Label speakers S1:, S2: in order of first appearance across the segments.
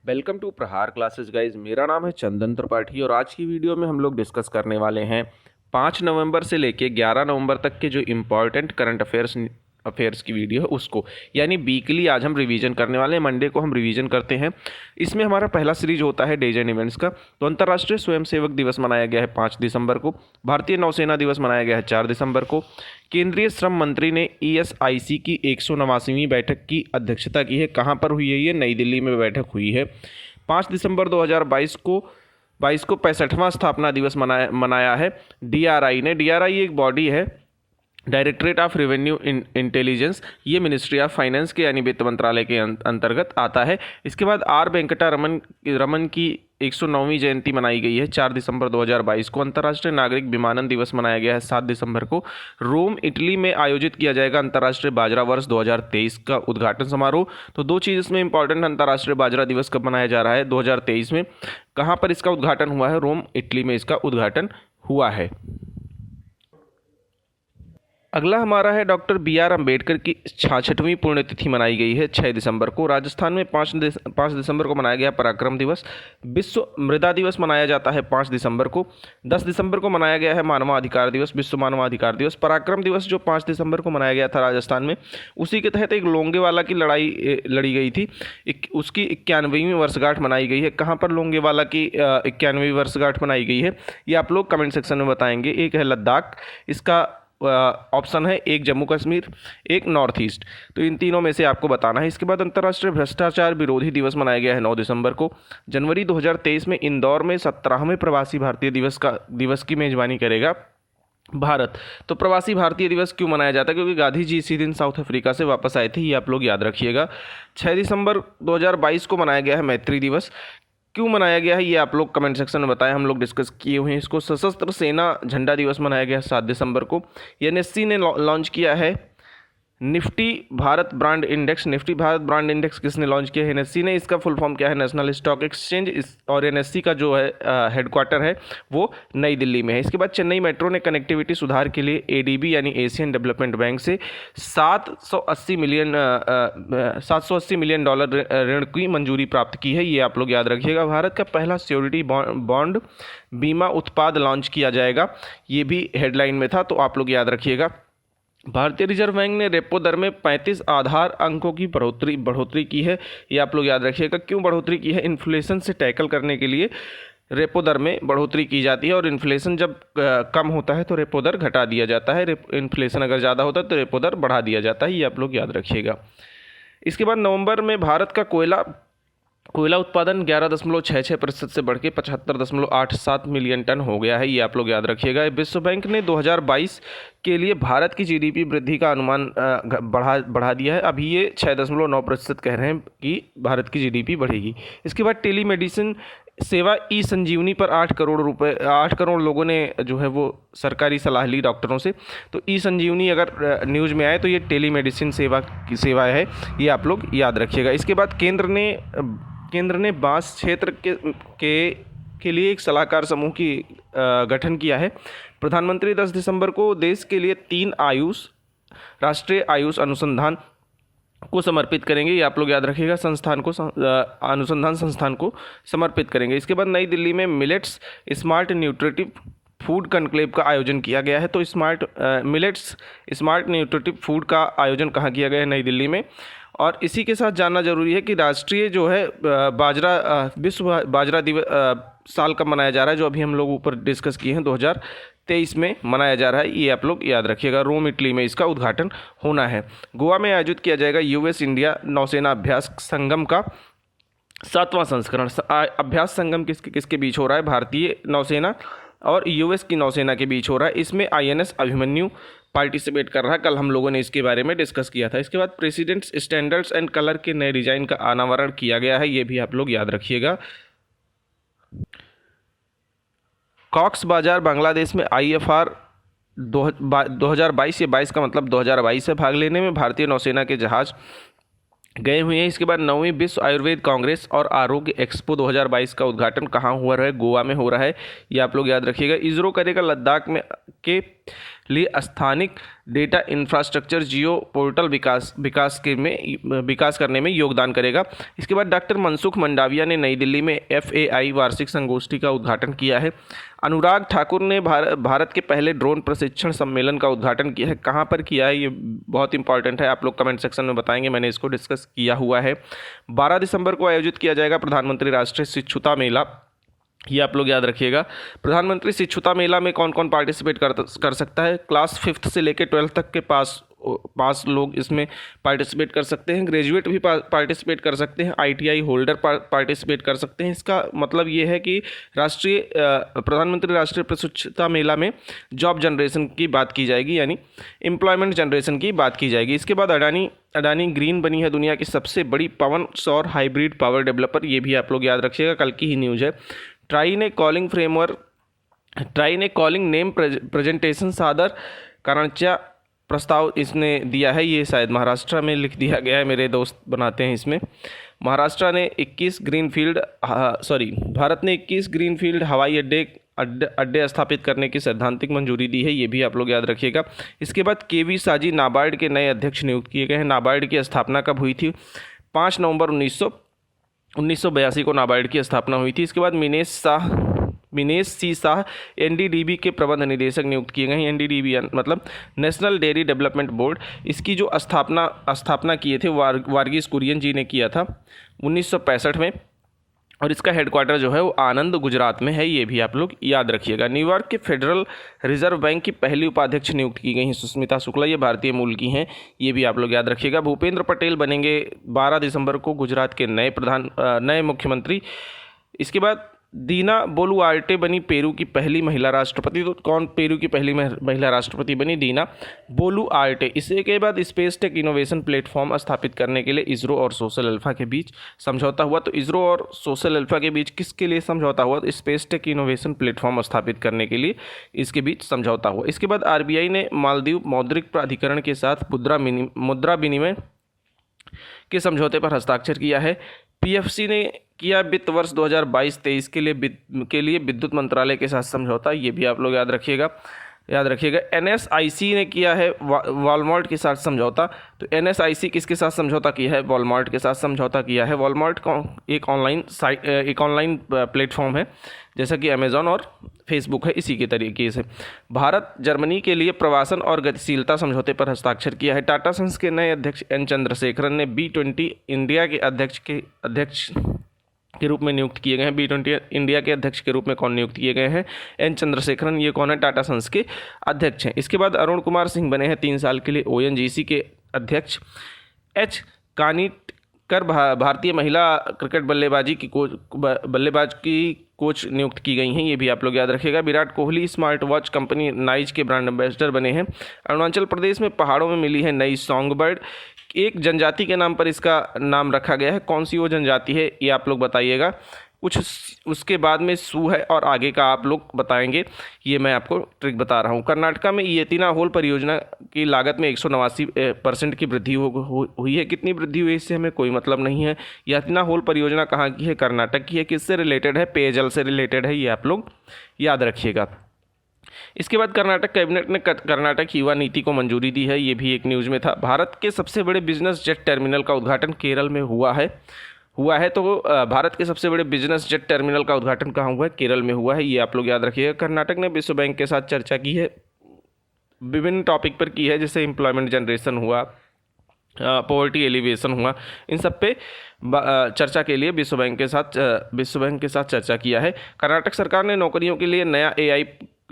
S1: Welcome to प्रहार classes guys. मेरा नाम है चंदन त्रिपाठी और आज की वीडियो में हम लोग डिस्कस करने वाले हैं 5 नवंबर से लेके 11 नवंबर तक के जो इम्पॉर्टेंट करंट अफेयर्स की वीडियो है उसको, यानी वीकली आज हम रिवीजन करने वाले हैं। मंडे को हम रिवीजन करते हैं। इसमें हमारा पहला सीरीज होता है डेज एंड इवेंट्स का। तो अंतर्राष्ट्रीय स्वयंसेवक दिवस मनाया गया है 5 दिसंबर को। भारतीय नौसेना दिवस मनाया गया है 4 दिसंबर को। केंद्रीय श्रम मंत्री ने ईएसआईसी की 189वीं बैठक की अध्यक्षता की है। कहाँ पर हुई है ये? नई दिल्ली में बैठक हुई है। 5 दिसंबर 2022 को 65वां स्थापना दिवस मनाया है डीआरआई ने। डीआरआई एक बॉडी है, डायरेक्टरेट ऑफ रेवेन्यू इंटेलिजेंस। ये मिनिस्ट्री ऑफ फाइनेंस के यानी वित्त मंत्रालय के अंतर्गत आता है। इसके बाद आर वेंकटा रमन की 109वीं जयंती मनाई गई है 4 दिसंबर 2022 को। अंतर्राष्ट्रीय नागरिक विमानन दिवस मनाया गया है 7 दिसंबर को। रोम इटली में आयोजित किया जाएगा अंतर्राष्ट्रीय बाजरा वर्ष 2023 का उद्घाटन समारोह। तो दो चीज़ इसमें इंपॉर्टेंट, अंतर्राष्ट्रीय बाजरा दिवस कब मनाया जा रहा है? 2023 में। कहाँ पर इसका उद्घाटन हुआ है? रोम इटली में इसका उद्घाटन हुआ है। अगला हमारा है डॉक्टर BR अम्बेडकर की 66वीं पुण्यतिथि मनाई गई है 6 दिसंबर को। राजस्थान में 5 दिसंबर को मनाया गया पराक्रम दिवस। विश्व मृदा दिवस मनाया जाता है 5 दिसंबर को। 10 दिसंबर को मनाया गया है मानवाधिकार दिवस, विश्व मानवाधिकार दिवस। पराक्रम दिवस जो 5 दिसंबर को मनाया गया था राजस्थान में, उसी के तहत एक लोंगेवाला की लड़ाई लड़ी गई थी। उसकी 91वीं वर्षगांठ मनाई गई है। कहाँ पर लोंगेवाला की 91वीं वर्षगांठ मनाई गई है ये आप लोग कमेंट सेक्शन में बताएंगे। एक है लद्दाख, इसका ऑप्शन है, एक जम्मू कश्मीर, एक नॉर्थ ईस्ट। तो इन तीनों में से आपको बताना है। इसके बाद अंतर्राष्ट्रीय भ्रष्टाचार विरोधी दिवस मनाया गया है 9 दिसंबर को। जनवरी 2023 में इंदौर में 17वें प्रवासी भारतीय दिवस की मेजबानी करेगा भारत। तो प्रवासी भारतीय दिवस क्यों मनाया जाता है? क्योंकि गांधी जी इसी दिन साउथ अफ्रीका से वापस आए थे, ये आप लोग याद रखिएगा। 6 दिसंबर 2022 को मनाया गया है मैत्री दिवस। क्यों मनाया गया है ये आप लोग कमेंट सेक्शन में बताएं, हम लोग डिस्कस किए हुए हैं इसको। सशस्त्र सेना झंडा दिवस मनाया गया है 7 दिसंबर को। एनएससी ने लॉन्च किया है Nifty Bharat brand index. Nifty Bharat brand index किसने लॉन्च किया है? एनएससी ने। इसका फुल फॉर्म क्या है? National stock exchange. और एनएससी का जो है हेडक्वार्टर है वो नई दिल्ली में है। इसके बाद चेन्नई मेट्रो ने कनेक्टिविटी सुधार के लिए एडीबी यानी एशियन डेवलपमेंट बैंक से 780 मिलियन डॉलर ऋण की मंजूरी प्राप्त की है, ये आप लोग याद रखिएगा। भारत का पहला सिक्योरिटी बॉन्ड बीमा उत्पाद लॉन्च किया जाएगा, ये भी हेडलाइन में था, तो आप लोग याद रखिएगा। भारतीय रिजर्व बैंक ने रेपो दर में 35 आधार अंकों की बढ़ोतरी की है, ये आप लोग याद रखिएगा। क्यों बढ़ोतरी की है? इन्फ्लेशन से टैकल करने के लिए रेपो दर में बढ़ोतरी की जाती है, और इन्फ्लेशन जब कम होता है तो रेपो दर घटा दिया जाता है। इन्फ्लेशन अगर ज़्यादा होता है तो रेपो दर बढ़ा दिया जाता है, ये आप लोग याद रखिएगा। इसके बाद नवंबर में भारत का कोयला उत्पादन 11.66% से बढ़ के 75.87 मिलियन टन हो गया है, ये आप लोग याद रखिएगा। विश्व बैंक ने 2022 के लिए भारत की जीडीपी वृद्धि का अनुमान बढ़ा दिया है। अभी ये 6.9% कह रहे हैं कि भारत की जीडीपी बढ़ेगी। इसके बाद टेलीमेडिसिन सेवा ई संजीवनी पर 8 करोड़ लोगों ने जो है वो सरकारी सलाह ली डॉक्टरों से। तो ई संजीवनी अगर न्यूज़ में आए तो ये टेलीमेडिसिन सेवा है, ये आप लोग याद रखिएगा। इसके बाद केंद्र ने बांस क्षेत्र के लिए एक सलाहकार समूह की गठन किया है। प्रधानमंत्री 10 दिसंबर को देश के लिए 3 राष्ट्रीय आयुष अनुसंधान को समर्पित करेंगे, ये आप लोग याद रखिएगा। अनुसंधान संस्थान को समर्पित करेंगे। इसके बाद नई दिल्ली में millets smart nutritive food conclave का आयोजन किया गया है। तो मिलेट्स स्मार्ट न्यूट्रिटिव फूड का आयोजन कहाँ किया गया है? नई दिल्ली में। और इसी के साथ जानना जरूरी है कि राष्ट्रीय जो है विश्व बाजरा दिवस साल कब मनाया जा रहा है, जो अभी हम लोग ऊपर डिस्कस किए हैं 2023 में मनाया जा रहा है, ये आप लोग याद रखिएगा। रोम इटली में इसका उद्घाटन होना है। गोवा में आयोजित किया जाएगा US इंडिया नौसेना अभ्यास संगम का 7वां संस्करण। अभ्यास संगम किसके बीच हो रहा है? भारतीय नौसेना और US की नौसेना के बीच हो रहा है। इसमें INS अभिमन्यु पार्टिसिपेट कर रहा है। कल हम लोगों ने इसके बारे में डिस्कस किया था। इसके बाद प्रेसिडेंट्स स्टैंडर्ड्स एंड कलर के नए डिजाइन का अनावरण किया गया है, ये भी आप लोग याद रखिएगा। कॉक्स बाजार बांग्लादेश में IFR 2022, ये 22 का मतलब 2022 है। भाग लेने में भारतीय नौसेना के जहाज गए हुए हैं। इसके बाद 9वीं विश्व आयुर्वेद कांग्रेस और आरोग्य एक्सपो 2022 का उद्घाटन कहाँ हुआ है? गोवा में हो रहा है, ये आप लोग याद रखिएगा। इसरो करेगा लद्दाख में के लिए स्थानिक डेटा इंफ्रास्ट्रक्चर जियो पोर्टल विकास करने में योगदान करेगा। इसके बाद डॉक्टर मनसुख मंडाविया ने नई दिल्ली में FAI वार्षिक संगोष्ठी का उद्घाटन किया है। अनुराग ठाकुर ने भारत के पहले ड्रोन प्रशिक्षण सम्मेलन का उद्घाटन किया है। कहाँ पर किया है ये बहुत इंपॉर्टेंट है, आप लोग कमेंट सेक्शन में बताएंगे, मैंने इसको डिस्कस किया हुआ है। 12 दिसंबर को आयोजित किया जाएगा प्रधानमंत्री राष्ट्रीय शिक्षुता मेला, ये आप लोग याद रखिएगा। प्रधानमंत्री शिक्षुता मेला में कौन कौन पार्टिसिपेट कर सकता है? क्लास 5th से लेकर 12th तक के पास लोग इसमें पार्टिसिपेट कर सकते हैं। ग्रेजुएट भी पार्टिसिपेट कर सकते हैं। ITI होल्डर पार्टिसिपेट कर सकते हैं। इसका मतलब ये है कि प्रधानमंत्री राष्ट्रीय प्रशिक्षुता मेला में जॉब जनरेशन की बात की जाएगी, यानी एम्प्लॉयमेंट जनरेशन की बात की जाएगी। इसके बाद अडानी ग्रीन बनी है दुनिया की सबसे बड़ी पवन सौर हाइब्रिड पावर डेवलपर, ये भी आप लोग याद रखिएगा, कल की ही न्यूज़ है। ट्राई ने कॉलिंग नेम प्रेजेंटेशन सादर करण्याचा प्रस्ताव इसने दिया है। ये शायद महाराष्ट्र में लिख दिया गया है, मेरे दोस्त बनाते हैं इसमें। भारत ने 21 ग्रीनफील्ड हवाई अड्डे स्थापित करने की सैद्धांतिक मंजूरी दी है, ये भी आप लोग याद रखिएगा। इसके बाद KV साजी नाबार्ड के नए अध्यक्ष नियुक्त किए गए हैं। नाबार्ड की स्थापना कब हुई थी? 5 नवंबर 1982 को नाबार्ड की स्थापना हुई थी। इसके बाद मिनेश सी शाह NDDB के प्रबंध निदेशक नियुक्त किए गए हैं। NDDB मतलब नेशनल डेयरी डेवलपमेंट बोर्ड, इसकी जो स्थापना किए थे वार्गीस कुरियन जी ने किया था 1965 में, और इसका हेडक्वार्टर जो है वो आनंद गुजरात में है, ये भी आप लोग याद रखिएगा। न्यूयॉर्क के फेडरल रिजर्व बैंक की पहली उपाध्यक्ष नियुक्त की गई हैं सुष्मिता शुक्ला, ये भारतीय मूल की हैं, ये भी आप लोग याद रखिएगा। भूपेंद्र पटेल बनेंगे 12 दिसंबर को गुजरात के नए मुख्यमंत्री। इसके बाद दीना बोलुआर्टे बनी पेरू की पहली महिला राष्ट्रपति। तो कौन पेरू की पहली महिला राष्ट्रपति बनी? Dina Boluarte. इसके के बाद स्पेस टेक इनोवेशन प्लेटफॉर्म स्थापित करने के लिए इसरो और सोशल अल्फा के बीच समझौता हुआ। तो इसरो और सोशल अल्फा के बीच किसके लिए समझौता हुआ? स्पेस टेक इनोवेशन प्लेटफॉर्म स्थापित करने के लिए इसके बीच समझौता हुआ। इसके बाद RBI ने मालदीव मौद्रिक प्राधिकरण के साथ मुद्रा विनिमय के समझौते पर हस्ताक्षर किया है। PFC ने किया वित्त वर्ष 2022-23 के लिए विद्युत मंत्रालय के साथ समझौता, ये भी आप लोग याद रखिएगा। NSIC ने किया है वॉलमार्ट के साथ समझौता। तो NSIC किसके साथ समझौता किया है? वॉलमार्ट के साथ समझौता किया है। वॉलमार्ट एक ऑनलाइन प्लेटफॉर्म है, जैसा कि अमेजॉन और फेसबुक है, इसी के तरीके से। भारत जर्मनी के लिए प्रवासन और गतिशीलता समझौते पर हस्ताक्षर किया है। टाटा सन्स के नए अध्यक्ष N चंद्रशेखरन ने B20 इंडिया के अध्यक्ष के रूप में नियुक्त किए गए हैं। B20 इंडिया के अध्यक्ष के रूप में कौन नियुक्त किए गए हैं? N चंद्रशेखरन, ये कौन है? टाटा सन्स के अध्यक्ष हैं। इसके बाद अरुण कुमार सिंह बने हैं 3 साल के लिए ONGC के अध्यक्ष। H कानिटकर भारतीय महिला क्रिकेट बल्लेबाज की कोच नियुक्त की गई हैं, ये भी आप लोग याद रखिएगा। Virat Kohli smart watch company noise के ब्रांड एम्बेसडर बने हैं। अरुणाचल प्रदेश में पहाड़ों में मिली है नई सॉन्गबर्ड, एक जनजाति के नाम पर इसका नाम रखा गया है। कौन सी वो जनजाति है, ये आप लोग बताइएगा। कुछ उसके बाद में सू है और आगे का आप लोग बताएंगे, ये मैं आपको ट्रिक बता रहा हूँ। कर्नाटका में येतिना होल परियोजना की लागत में 189% की वृद्धि हुई है। कितनी वृद्धि हुई इससे हमें कोई मतलब नहीं है। येतिना होल परियोजना कहाँ की है? कर्नाटक की है। किससे रिलेटेड है? पेयजल से रिलेटेड है, ये आप लोग याद रखिएगा। इसके बाद कर्नाटक कैबिनेट ने कर्नाटक युवा नीति को मंजूरी दी है, ये भी एक न्यूज़ में था। भारत के सबसे बड़े बिजनेस जेट टर्मिनल का उद्घाटन केरल में हुआ है। तो भारत के सबसे बड़े बिजनेस जेट टर्मिनल का उद्घाटन कहाँ हुआ है? केरल में हुआ है, ये आप लोग याद रखिएगा। कर्नाटक ने विश्व बैंक के साथ चर्चा की है, विभिन्न टॉपिक पर की है, जैसे एम्प्लॉयमेंट जनरेशन हुआ, पॉवर्टी एलिवेशन हुआ, इन सब पे चर्चा के लिए विश्व बैंक के साथ चर्चा किया है। कर्नाटक सरकार ने नौकरियों के लिए नया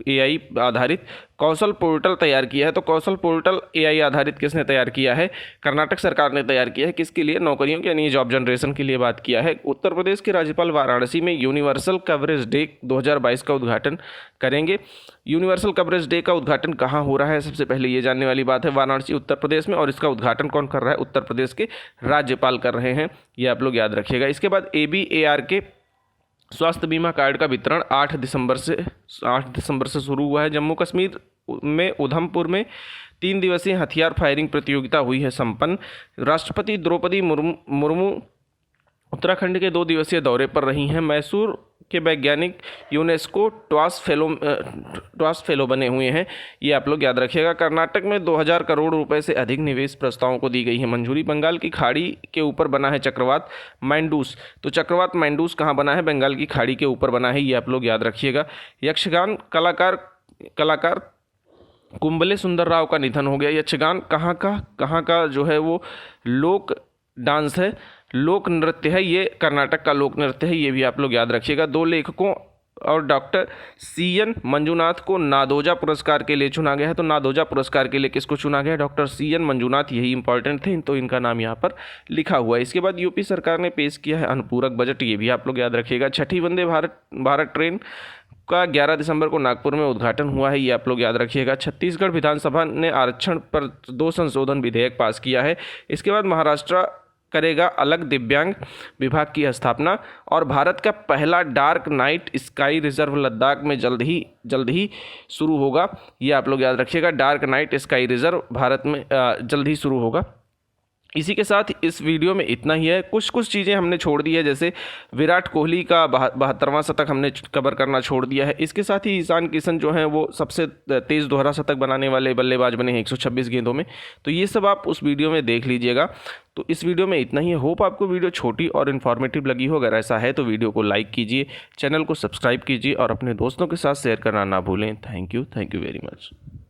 S1: AI आधारित कौशल पोर्टल तैयार किया है। तो कौशल पोर्टल AI आधारित किसने तैयार किया है? कर्नाटक सरकार ने तैयार किया है। किसके लिए? नौकरियों के, यानी जॉब जनरेशन के लिए बात किया है। उत्तर प्रदेश के राज्यपाल वाराणसी में यूनिवर्सल कवरेज डे 2022 का उद्घाटन करेंगे। यूनिवर्सल कवरेज डे का उद्घाटन कहाँ हो रहा है? सबसे पहले ये जानने वाली बात है। वाराणसी उत्तर प्रदेश में, और इसका उद्घाटन कौन कर रहा है? उत्तर प्रदेश के राज्यपाल कर रहे हैं, ये आप लोग याद रखिएगा। इसके बाद ABAR के स्वास्थ्य बीमा कार्ड का वितरण 8 दिसंबर से शुरू हुआ है। जम्मू कश्मीर में उधमपुर में 3 दिवसीय हथियार फायरिंग प्रतियोगिता हुई है संपन्न। राष्ट्रपति द्रौपदी मुर्मू उत्तराखंड के 2 दिवसीय दौरे पर रही हैं। मैसूर के वैज्ञानिक यूनेस्को ट्वास फेलो बने हुए हैं, ये आप लोग याद रखिएगा। कर्नाटक में 2000 करोड़ रुपए से अधिक निवेश प्रस्तावों को दी गई है मंजूरी। बंगाल की खाड़ी के ऊपर बना है चक्रवात मैंडूस। तो चक्रवात मैंडूस कहाँ बना है? बंगाल की खाड़ी के ऊपर बना है, ये आप लोग याद रखिएगा। यक्षगान कलाकार कुंबले सुंदर राव का निधन हो गया। यक्षगान कहाँ का जो है वो लोक डांस है, लोक नृत्य है, ये कर्नाटक का लोक नृत्य है, ये भी आप लोग याद रखिएगा। 2 लेखकों और डॉक्टर CN मंजूनाथ को नादोजा पुरस्कार के लिए चुना गया है। तो नादोजा पुरस्कार के लिए किसको चुना गया? डॉक्टर CN मंजूनाथ, यही इंपॉर्टेंट थे, तो इनका नाम यहाँ पर लिखा हुआ है। इसके बाद यूपी सरकार ने पेश किया है अनुपूरक बजट, ये भी आप लोग याद रखिएगा। 6ठी वंदे भारत ट्रेन का 11 दिसंबर को नागपुर में उद्घाटन हुआ है, ये आप लोग याद रखिएगा। छत्तीसगढ़ विधानसभा ने आरक्षण पर 2 संशोधन विधेयक पास किया है। इसके बाद महाराष्ट्र करेगा अलग दिव्यांग विभाग की स्थापना, और भारत का पहला dark night sky reserve Ladakh में जल्द ही शुरू होगा, ये आप लोग याद रखिएगा। Dark night sky reserve Bharat में जल्द ही शुरू होगा। इसी के साथ इस वीडियो में इतना ही है। कुछ चीज़ें हमने छोड़ दी है, जैसे विराट कोहली का 72वां शतक हमने कवर करना छोड़ दिया है। इसके साथ ही ईशान किशन जो हैं वो सबसे तेज़ दोहरा शतक बनाने वाले बल्लेबाज बने हैं 126 गेंदों में। तो ये सब आप उस वीडियो में देख लीजिएगा। तो इस वीडियो में इतना ही है। होप आपको वीडियो छोटी और इन्फॉर्मेटिव लगी हो। अगर ऐसा है तो वीडियो को लाइक कीजिए, चैनल को सब्सक्राइब कीजिए और अपने दोस्तों के साथ शेयर करना ना भूलें। Thank you very much.